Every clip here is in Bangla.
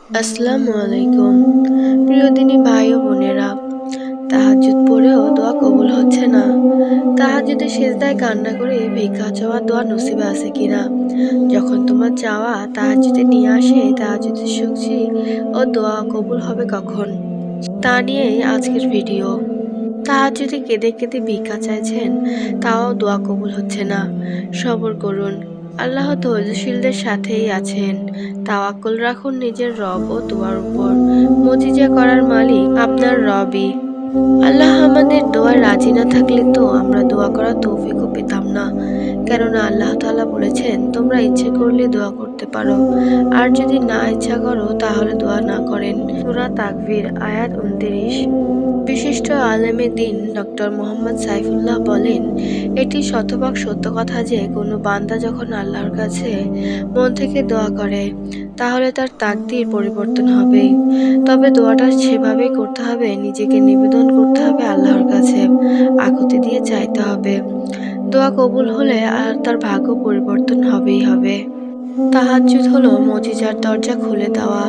আসসালামু আলাইকুম। প্রিয় দিনী ভাই ও বোনেরা, তাহাজ্জুদ পড়েও দোয়া কবুল হচ্ছে না। তাহাজ্জুদে সিজদায় কান্না করে ভিক্ষা চাওয়া দোয়া নসিবে আছে কিনা? যখন তোমার চাওয়া তাহাজ্জুদে নিয়ে আসে, তাহাজ্জুদের শুকরি ও দোয়া কবুল হবে কখন? তা নিয়েই আজকের ভিডিও। তাহাজ্জুদে কেঁদে কেঁদে ভিক্ষা চাইছেন, তাও দোয়া কবুল হচ্ছে না। সবর করুন, আল্লাহ ধৈর্যশীলদের সাথেই আছেন। তাওয়াক্কুল রাখুন নিজের রব ও দোয়ার উপর। মুজিজা করার মালিক আপনার রবই। আল্লাহ আমাদের দোয়ায় রাজি না থাকলে তো আমরা দোয়া করার তৌফিকও পেতাম না। কেননা আল্লাহ তাআলা বলেছেন, তোমরা ইচ্ছে করলে দোয়া করতে পারো, আর যদি না ইচ্ছা করো তাহলে দোয়া না করেন। সূরা তাকবীর আয়াত ২৯। বিশিষ্ট আলেমে দ্বীন ডক্টর মোহাম্মদ সাইফুল্লাহ বলেন, এটি শতভাগ সত্য কথা যে কোনো বান্দা যখন আল্লাহর কাছে মন থেকে দোয়া করে তাহলে তার তাকদীর পরিবর্তন হবেই। তবে দোয়াটা সেভাবেই করতে হবে, নিজেকে নিবেদন করতে হবে আল্লাহর কাছে, আকুতি দিয়ে চাইতে হবে। দোয়া কবুল হলে আর তার ভাগ্য পরিবর্তন হবেই হবে। তাহাজ্জুদ হলো মুজিজার দরজা খুলে দেওয়া।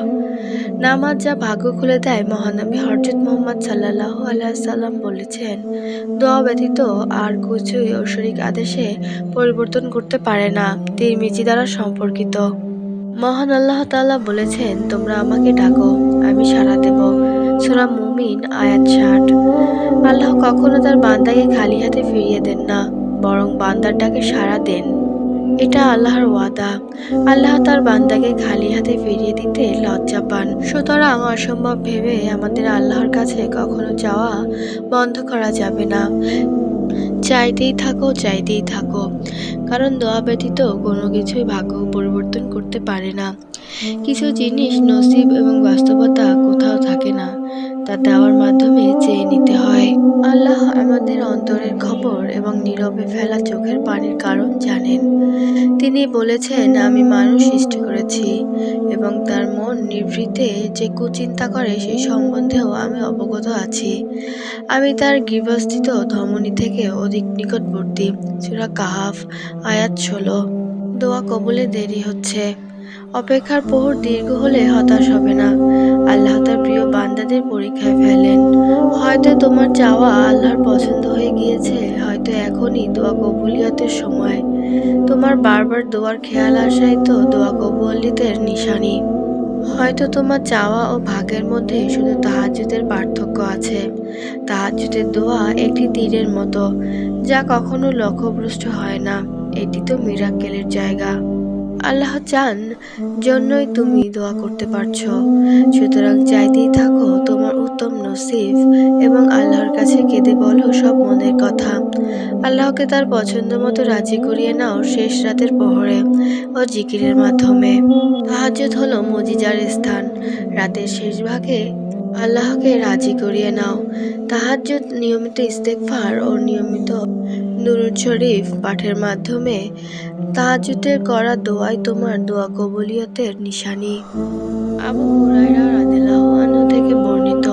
নামাজ যা ভাগ্য খুলে দেয়, মহানবী হযরত মুহাম্মদ সাল্লাল্লাহু আলাইহি ওয়াসাল্লাম বলেছেন, দোয়া ব্যতীত আর কিছুই ঐশ্বরিক আদেশে পরিবর্তন করতে পারে না। তিরমিজি দ্বারা সম্পর্কিত। মহান আল্লাহ তাআলা বলেছেন, তোমরা আমাকে ডাকো, আমি সাড়া দেব। সূরা মুমিন আয়াত ৬০। আল্লাহ কখনো তার বান্দাকে খালি হাতে ফিরিয়ে দেন না, বরং বান্দার ডাকে সাড়া দেন। এটা আল্লাহর ওয়াদা। আল্লাহ তার বান্দাকে খালি হাতে ফিরিয়ে দিতে লজ্জা পান। সুতরাং অসম্ভব ভেবে আমাদের আল্লাহর কাছে কখনো চাওয়া বন্ধ করা যাবে না। চাইতেই থাকো, চাইতেই থাকো। কারণ দোয়া ব্যতীত কোনো কিছুই ভাগ্য পরিবর্তন করতে পারে না। কিছু জিনিস নসিব এবং বাস্তবতা কোথাও থাকে না, তা দেওয়ার মাধ্যমে চেয়ে নিতে হয়। আল্লাহ আমাদের অন্তরের খবর এবং নীরবে ফেলা চোখের পানির কারণ জানেন। তিনি বলেছেন, আমি মানুষ সৃষ্টি করেছি এবং তার মন নিভৃতে যে কুচিন্তা করে সেই সম্বন্ধেও আমি অবগত আছি। আমি তার গৃহস্থিত ধমনী থেকে অধিক নিকটবর্তী। সূরা কাহাফ আয়াত ১৬। দোয়া কবুলে দেরি হচ্ছে। অপেক্ষার প্রহর দীর্ঘ হলে হতাশ হবে না। আল্লাহ তার প্রিয় বান্দাদের পরীক্ষায় ফেলেন। হয়তো তোমার চাওয়া আল্লাহর পছন্দ হয়ে গিয়েছে, হয়তো এখনই দোয়া কবুলিয়তের সময়। তোমার বারবার দোয়ার খেয়াল আসাই তো দোয়া কবুলিয়তের নিশানি। হয়তো তোমার চাওয়া ও ভাগ্যের মধ্যে শুধু তাহাজ্জুদের পার্থক্য আছে। তাহাজ্জুদের দোয়া একটি তীরের মতো, যা কখনো লক্ষ্যভ্রষ্ট হয় না। এটি তো মিরাক্কেলের জায়গা। আল্লাহ চান জন্যই তুমি দোয়া করতে পারছো। সুতরাং চাইতেই থাকো তোমার উত্তম নসিব এবং আল্লাহর কাছে কেঁদে বলো সব মনের কথা। আল্লাহকে তার পছন্দ মতো রাজি করিয়ে নাও শেষ রাতের প্রহরে ও জিকিরের মাধ্যমে। তাহাজ্জুদ হলো মুজিজার স্থান। রাতের শেষ ভাগে আল্লাহকে রাজি করিয়ে নাও। তাহাজ্জুদ নিয়মিত ইস্তেগফার ও নিয়মিত দুরূদ শরীফ পাঠের মাধ্যমে তাহাজ্জুদের করা দোয়াই তোমার দোয়া কবুলিয়তের নিশানি। আবু হুরায়রা রাদিয়াল্লাহু আনহু থেকে বর্ণিত,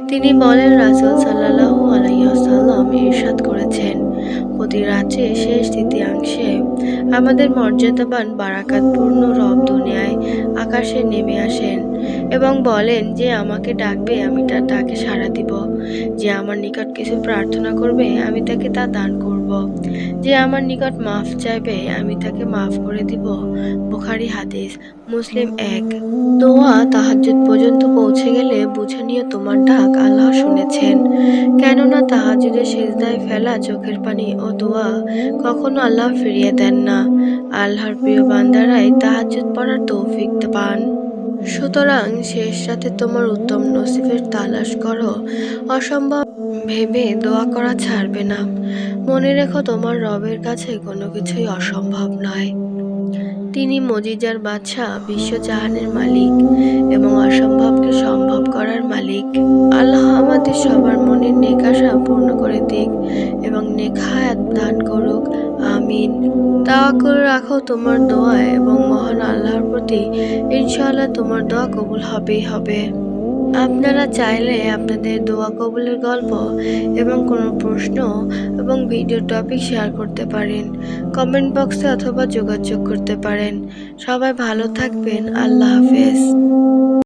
তিনি বলেন, রাসূল সাল্লাল্লাহু আলাইহি ওয়াসাল্লাম ইরশাদ করেছেন, প্রতি রাত্রে শেষ তৃতীয়াংশে আমাদের মর্যাদাবান বারাকাতপূর্ণ রব দুনিয়ায় আকাশে নেমে আসেন এবং বলেন, যে আমাকে ডাকবে আমি তার ডাকে সাড়া দিব। যে আমার নিকট কিছু প্রার্থনা করবে আমি তাকে তা দান করব। যে আমার নিকট মাফ চাইবে আমি তাকে মাফ করে দিব। বুখারী হাদিস, মুসলিম ১। দোয়া তাহাজ্জুদ পর্যন্ত পৌঁছে গেলে বুঝে নিও তোমার ডাক আল্লাহ শুনেছেন। কেননা তাহাজ্জুদের সিজদায় ফেলা চোখের পানি ও দোয়া কখনো আল্লাহ ফিরিয়ে দেন না। আল্লাহর প্রিয় বান্দারাই তাহাজ্জুদ পড়ার তৌফিক পান। সুতরাং শেষ রাতে তোমার উত্তম নসিবের তালাশ করো। অসম্ভব ভেবে দোয়া করা ছাড়বে না। মনে রেখো, তোমার রবের কাছে কোনো কিছুই অসম্ভব নয়। তিনি মুজিজার বাদশা, বিশ্বজাহানের মালিক এবং অসম্ভবকে সম্ভব করার মালিক। আল্লাহ আমাদের সবার মনের নেক আশা পূর্ণ করে দিক এবং নেক হায়াত দান করুক। আমিন। তাওয়াক্কুল রাখো তোমার দোয়ায় এবং মহান আল্লাহর প্রতি, ইনশাআল্লাহ তোমার দোয়া কবুল হবেই হবে। আপনারা চাইলে আপনাদের দোয়া কবুলের গল্প এবং কোনো প্রশ্ন এবং ভিডিও টপিক শেয়ার করতে পারেন কমেন্ট বক্সে অথবা যোগাযোগ করতে পারেন। সবাই ভালো থাকবেন। আল্লাহ হাফেজ।